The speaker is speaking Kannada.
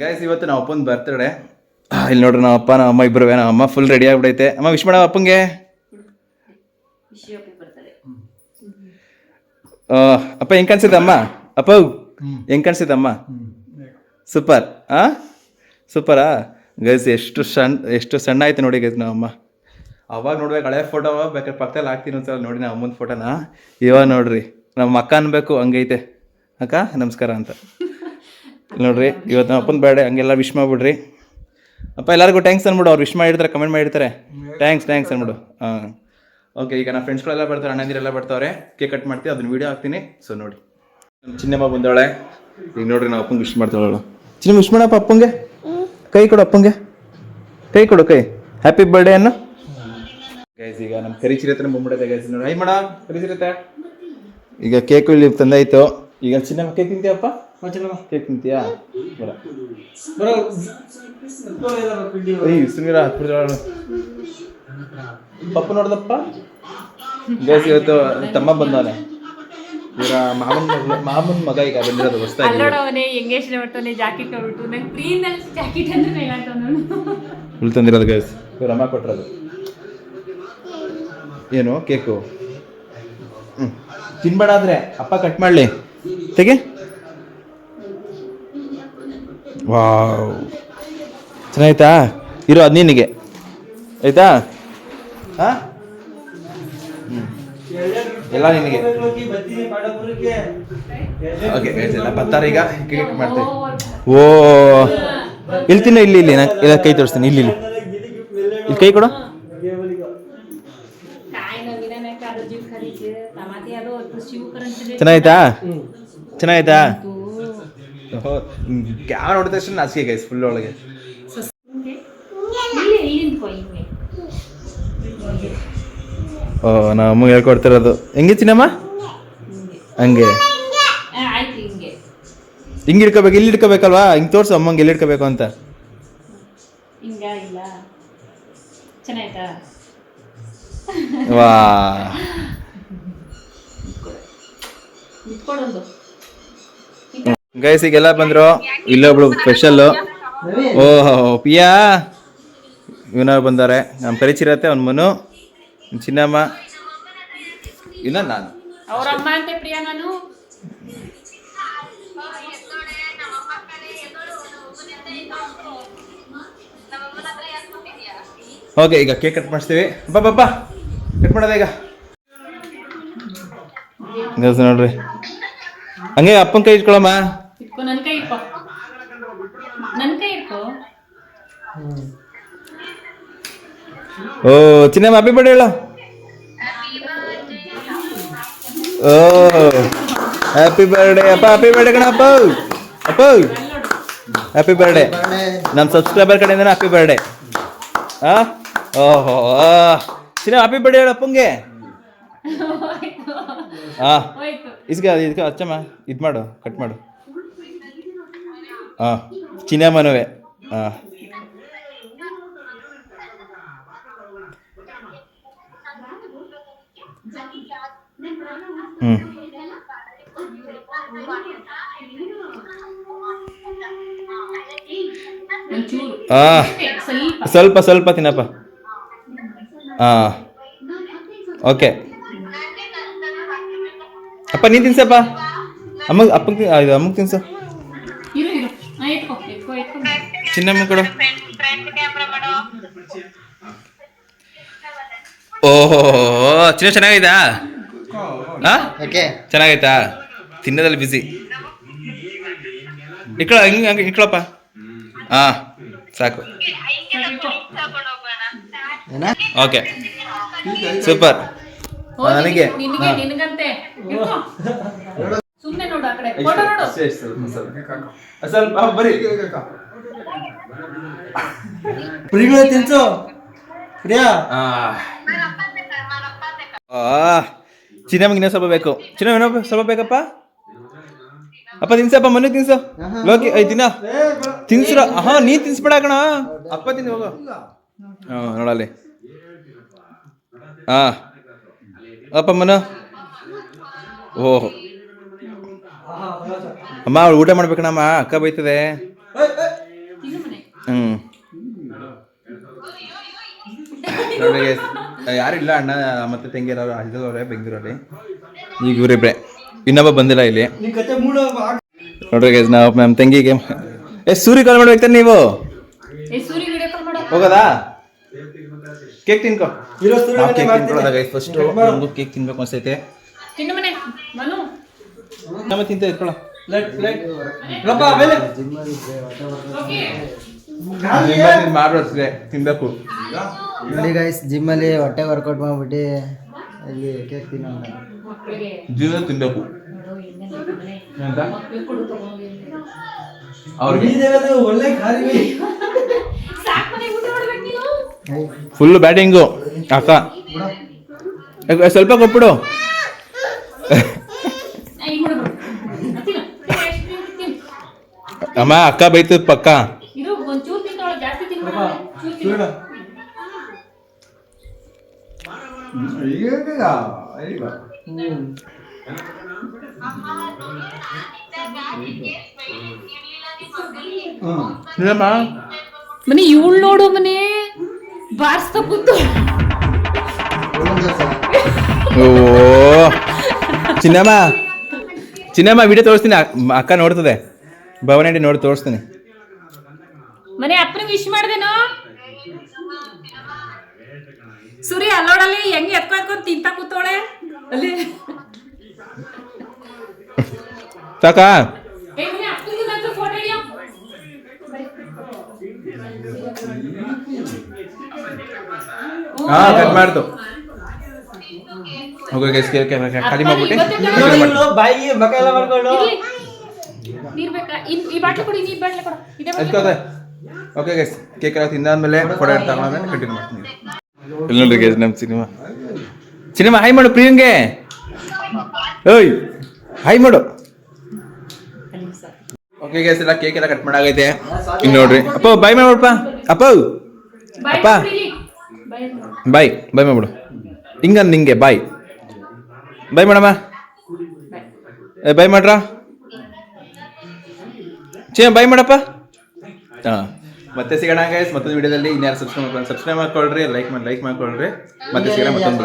ಗೈಸ್ ಇವತ್ತು ನಮ್ಮ ಅಪ್ಪನ ಬರ್ತಡೇ. ಇಲ್ಲಿ ನೋಡ್ರಿ ನಮ್ಮ ಅಪ್ಪ ನಮ್ಮ ಅಮ್ಮ ಇಬ್ಬರು. ನಮ್ಮ ಅಮ್ಮ ಫುಲ್ ರೆಡಿ ಆಗ್ಬಿಡೈತೆ. ಅಮ್ಮ ವಿಶ್ ಮಾಡ ಅಪ್ಪಂಗೆ. ಅಪ್ಪ ಹೆಂಗ್ ಕಾಣಿಸಿದೆ ಅಮ್ಮ? ಅಪ್ಪ ಹೆಂಗ್ ಕಾಣಿಸಿದೆ ಅಮ್ಮ? ಸೂಪರ್. ಸೂಪರಾ ಗೈಸ್. ಎಷ್ಟು ಸಣ್ಣ ಆಯ್ತು ನೋಡಿ ಗೈಸ್ ನಮ್ಮ ಅಮ್ಮ. ಅವಾಗ ನೋಡ್ಬೇಕು ಹಳೆ ಫೋಟೋ ಬೇಕಾದ್ರೆ ಪಕ್ಕದಲ್ಲಿ ಹಾಕ್ತೀನಿ ಒಂದ್ಸಲ ನೋಡಿ ನಮ್ಮ ಅಮ್ಮನ ಫೋಟೋನ. ಇವಾಗ ನೋಡ್ರಿ ನಮ್ಮ ಅಕ್ಕ ಅನ್ಬೇಕು ಹಂಗೈತೆ. ಅಕ್ಕ ನಮಸ್ಕಾರ ಅಂತ ನೋಡ್ರಿ. ಇವತ್ತು ನಮ್ಮ ಅಪ್ಪನ ಬರ್ಡೇ, ಹಂಗೆಲ್ಲ ವಿಶ್ ಮಾಡಿಬಿಡ್ರಿ ಅಪ್ಪ. ಎಲ್ಲರಿಗೂ ಥ್ಯಾಂಕ್ಸ್ ಅಂದ್ಬಿಡು. ಅವ್ರು ವಿಶ್ ಮಾಡಿರ್ತಾರೆ, ಕಮೆಂಟ್ ಮಾಡಿರ್ತಾರೆ. ಥ್ಯಾಂಕ್ಸ್ ಅಂದ್ಬಿಡು. ಓಕೆ, ಈಗ ನಮ್ಮ ಫ್ರೆಂಡ್ಸ್ಗಳೆಲ್ಲ ಬರ್ತಾರೆ, ಅಣ್ಣಂದಿರೆಲ್ಲ ಬರ್ತಾವ್ರೆ. ಕೇಕ್ ಕಟ್ ಮಾಡ್ತೀವಿ, ಅದನ್ನ ವೀಡಿಯೋ ಹಾಕ್ತೀನಿ. ಸೊ ನೋಡಿ ನಮ್ಮ ಚಿನ್ನಮ್ಮ ಬಂದವಳೆ. ಈಗ ನೋಡ್ರಿ ನಾವು ಅಪ್ಪಂಗೆ ವಿಶ್ ಮಾಡ್ತಾವಳು. ಚಿನ್ನ ವಿಶ್ ಮಾಡಪ್ಪ ಅಪ್ಪಂಗೆ. ಕೈ ಕೊಡು ಅಪ್ಪಂಗೆ, ಕೈ ಕೊಡು, ಕೈ. ಹ್ಯಾಪಿ ಬರ್ಡೇ ಅನ್ನು ಗೈಸ್. ಈಗ ನಮ್ಮ ಕರಿಚಿರತನ ಬಂದ್ಬಿಡುತ್ತೆ ಗೈಸ್. ನೋಡಿ ಐ ಮಾಡ ಕರಿಚಿರತೆ. ಈಗ ಕೇಕ್ ಇಲ್ಲಿ ತಂದಾಯ್ತು. ಈಗ ಚಿನ್ನಮ್ಮ ಕೇಕ್ ತಿಂತೀಯಪ್ಪ? ಕೇಕ್ ತಿಂತೀಯಾ? ಸುಮೀರ ಪಪ್ಪ ನೋಡ್ದಪ್ಪ ಗೈಸ್. ಇವತ್ತು ತಮ್ಮ ಬಂದವನೆ. ಇವರ ಮಾಮನ್ ಮಗ ಈಗ ಬಂದಿರೋದು ಹೊಸದಾಗಿ. ಫುಲ್ ತಂದಿರೋದು ಗೈಸ್. ಇವ್ರ ಅಮ್ಮ ಕೊಟ್ಟಿರೋದು. ಏನು ಕೇಕು? ತಿನ್ಬೇಡ ಆದ್ರೆ ಅಪ್ಪ ಕಟ್ ಮಾಡಲಿ. ತೆಗೆ. ವಾವ್, ಚೆನ್ನಾಯ್ತಾ? ಇರೋ ಅದು ನಿನಗೆ ಆಯ್ತಾ? ಎಲ್ಲ ನಿನಗೆ. ಓಕೆ ಎಲ್ಲ ಬರ್ತಾರೆ ಈಗ. ಕೇಕ್ ಮಾಡ್ತೇವೆ. ಓ ಇಲ್ಲಿ ತಿನ್ನ. ಇಲ್ಲಿ ಇಲ್ಲ ಕೈ ತೋರಿಸ್ತೀನಿ. ಇಲ್ಲಿ ಕೈ ಕೊಡು. ಚೆನ್ನಾಯ್ತಾ? ಕ್ಯಾಮರಾ ನೋಡಿದ ತಕ್ಷಣ ನಾಚಿಕೆ ಗೈಸ್ ಫುಲ್ ಒಳಗೆ. ಓ ನಮ್ಮ ಅಮ್ಮ ಹೇಳ್ಕೊಡ್ತಿರೋದು. ಹೆಂಗೆ ಚಿನ್ನಮ್ಮ? ಹಂಗೆ ಹಿಂಗೆ ಇಡ್ಕೋಬೇಕು. ಇಲ್ಲಿ ಇಡ್ಕೋಬೇಕಲ್ವಾ? ಹಿಂಗೆ ತೋರ್ಸು ಅಮ್ಮಂಗೆ ಎಲ್ಲಿ ಇಡ್ಕೋಬೇಕು ಅಂತ. ವಾ ಗೈಸ್, ಈಗೆಲ್ಲ ಬಂದ್ರು. ಇಲ್ಲೊಬ್ಳು ಸ್ಪೆಷಲ್ಲು. ಓಹೋ ಪಿಯಾ ಇವನ ಬಂದಾರೆ. ನಮ್ಮ ಪರಿಚಿರತ್ತೆ, ಅವ್ನ ಮನು, ಚಿನ್ನಮ್ಮ, ಇಲ್ಲ ನಾನು. ಓಕೆ, ಈಗ ಕೇಕ್ ಕಟ್ ಮಾಡಿಸ್ತೀವಿ. ಬಾಬಾ ಕಟ್ ಮಾಡೋದ ಈಗ ನೋಡ್ರಿ. ಹಂಗೆ ಅಪ್ಪನ ಕೈ ಇಟ್ಕೊಳಮ್ಮ. ಓ ಚಿನ್ನಮ್ಮ ಹ್ಯಾಪಿ ಬರ್ಡೇ ಹೇಳ. ಓ ಹ್ಯಾಪಿ ಬರ್ಡೇ ಅಪ್ಪ. ಹ್ಯಾಪಿ ಬರ್ಡೇ ಕಣಪ್ಪ. ಅಪ್ಪ ಹ್ಯಾಪಿ ಬರ್ಡೇ. ನಮ್ಮ ಸಬ್ಸ್ಕ್ರೈಬರ್ ಕಡೆಯಿಂದ ಹ್ಯಾಪಿ ಬರ್ಡೇ. ಓಹೋ ಚಿನ್ನ ಹ್ಯಾಪಿ ಬರ್ಡೇ ಹೇಳ ಅಪ್ಪಂಗೆ. ಇದಕ್ಕೆ ಹಚ್ಚಮ್ಮ. ಇದು ಮಾಡು, ಕಟ್ ಮಾಡು. ಚಿನ್ನಮ್ಮನವೇ. ಸ್ವಲ್ಪ ತಿನ್ನಪ್ಪ. ಓಕೆ ಅಪ್ಪ ನೀನು ತಿನ್ಸಪ್ಪ. ಅಮ್ಮಗ್ ತಿನ್ಸ. ಚಿನ್ನಮ್ಮ ಕೊಡು. ಓಹೋ ಚಿನ್ನ ಚೆನ್ನಾಗೈತಾ? ಚೆನ್ನಾಗೈತಾ? ತಿನ್ನೋದಲ್ಲಿ ಬಿಸಿ. ಹಂಗೆ ಇಟ್ಕೊಳಪ್ಪ. ಸಾಕು. Okay super. ನನಗೆ ಸ್ವಲ್ಪ ಬರೀ ತಿನ್ಸು ಪ್ರಿಯಾ. ಚಿನ್ನಮ್ಮಗೆ ಇನ್ನೂ ಸ್ವಲ್ಪ ಬೇಕು. ಚಿನ್ನ ಏನೋ ಸ್ವಲ್ಪ ಬೇಕಪ್ಪ. ಅಪ್ಪ ತಿನ್ಸಪ್ಪ. ಮನು ತಿನ್ಸು. ಲೋಕಿ ದಿನ ತಿನ್ಸ್ರ. ನೀ ತಿನ್ಸ್ಬೇಡ ಕಣ. ಅಪ್ಪ ತಿಂದು ಹೋಗು. ನೋಡಲ್ಲಿ. ಅಪ್ಪ ಮನು. ಓಹೋ ಅಮ್ಮ ಊಟ ಮಾಡ್ಬೇಕಣ್ಣಮ್ಮ. ಅಕ್ಕ ಬೈತದೆ. ನಮಗೆ ಯಾರಿಲ್ಲ ಅಣ್ಣ ಮತ್ತೆ ತಂಗಿಯರವ್ರು ಅಜ್ಜವ್ರೆ ಬೆಂಗಳೂರಲ್ಲಿ. ಈಗ ಇವರಿಬ್ರೆ, ಇನ್ನೊಬ್ಬ ಬಂದಿಲ್ಲ ಇಲ್ಲಿ ನೋಡ್ರಿ ಗೈಸ್. ನಾವು ನಮ್ಮ ತಂಗಿಗೆ ಸೂರಿ ಕಾಲ್ ಮಾಡ್ಬೇಕು ತಾನೆ ನೀವು. ಹೋಗೋದಾ? ಕೇಕ್ ತಿನ್ಕೋ. ಕೇಕ್ ತಿನ್ಕೊಳ್ಳೋದ ಗೈಸ್ ಫಸ್ಟ್. ನಮಗೂ ಕೇಕ್ ತಿನ್ಬೇಕು ಅನ್ಸೈತೆ. ನಮ್ಮ ತಿಂತ ಇಟ್ಕೊಳ್ಳೋ. ಮಾಡ್ರೆ ತಿನ್ಬೇಕು ನೋಡಿ ಗೈಸ್. ಜಿಮ್ಮಲ್ಲಿ ಹೊಟ್ಟೆ ವರ್ಕೌಟ್ ಮಾಡ್ಬಿಟ್ಟು ಅಲ್ಲಿ ಕೇಕ್ ತಿನ್ನೋ ಜೀವನ ತಿನ್ಬೇಕು ಅಂತ ಅವ್ರಿಗೆ ಫುಲ್ ಬ್ಯಾಟಿಂಗು. ಅಕ್ಕ ಸ್ವಲ್ಪ ಕೊಟ್ಬಿಡು. ಅಮ್ಮ ಅಕ್ಕ ಬೈತದ ಪಕ್ಕ. ಮನೆ ಇವಳು ನೋಡು ಮನೆ ಬಾರ್ಸ್ತಾ ಕೂತು. ಓ ಚಿನ್ನಮ್ಮ ವಿಡಿಯೋ ತೋರಿಸ್ತೀನಿ. ಅಕ್ಕ ನೋಡ್ತದೆ. ಭವನಡಿ ನೋಡಿ ತೋರಿಸ್ತೀನಿ. ಮನೆ ಅಪ್ಪನ ವಿಶ್ ಮಾಡ್ದೇನೋ. ಸೂರಿ ಅಲ್ಲೋಡಲ್ಲಿ ಹೆಂಗೆ ಎತ್ಕೊಂಡ್ ತಿಂತ ಕೂತೋಳೆ ಅಲ್ಲಿ. ಸಾಕ ಹಾ ಕಟ್ ಮಾಡ್ತು. ಖಾಲಿ ಮಾಡ್ಬಿಟ್ಟು ಬಾಯಿಗೆ ಮಕ್ಕ ಎಲ್ಲ ಮಾಡ್ಕೊಂಡು ಓಕೆ ಗೈಸ್. ಕೇಕ್ ಎಲ್ಲ ತಿಂದಾದ್ಮೇಲೆ ಫೋಟೋ ತಗೊಂಡ್ಮೇಲೆ ಕಂಟಿನ್ಯೂ ಮಾಡ್ತೀನಿ. ಇಲ್ಲಿ ನೋಡ್ರಿ ಗೈಸ್ ನಮ್ಮ ಸಿನಿಮಾ ಹಾಯ್ ಮಾಡು ಪ್ರಿಯಂಗೆ. ಓಯ್ ಹಾಯ್ ಮಾಡು. ಓಕೆ ಗೈಸ್ ಎಲ್ಲ ಕೇಕ್ ಎಲ್ಲ ಕಟ್ ಮಾಡಾಗೈತೆ. ಇಲ್ಲಿ ನೋಡ್ರಿ ಅಪ್ಪ ಬಾಯ್ ಮಾಡ್ಬಿಡಪ್ಪ. ಅಪ್ಪ ಅಪ್ಪ ಬಾಯ್ ಬಾಯ್ ಮಾಡ್ಬಿಡು. ಹಿಂಗಂದ್ ನಿಂಗೆ ಬಾಯ್ ಬಾಯ್ ಮಾಡಮ್ಮ. ಬಾಯ್ ಮಾಡ್ರಾ ಬಾಯ್ ಮಾಡಪ್ಪ. ಹಾಂ ಮತ್ತೆ ಸಿಗೋಣ ಗೈಸ್ ಮತ್ತೊಂದು ವಿಡಿಯೋದಲ್ಲಿ. ಇನ್ಯಾರು ಸಬ್ಸ್ಕ್ರೈಬ್ ಮಾಡ್ಕೊಳ್ರಿ, ಲೈಕ್ ಮಾಡ್ಕೊಳ್ರಿ. ಮತ್ತೆ ಸಿಗೋಣ ಮತ್ತೊಂದು.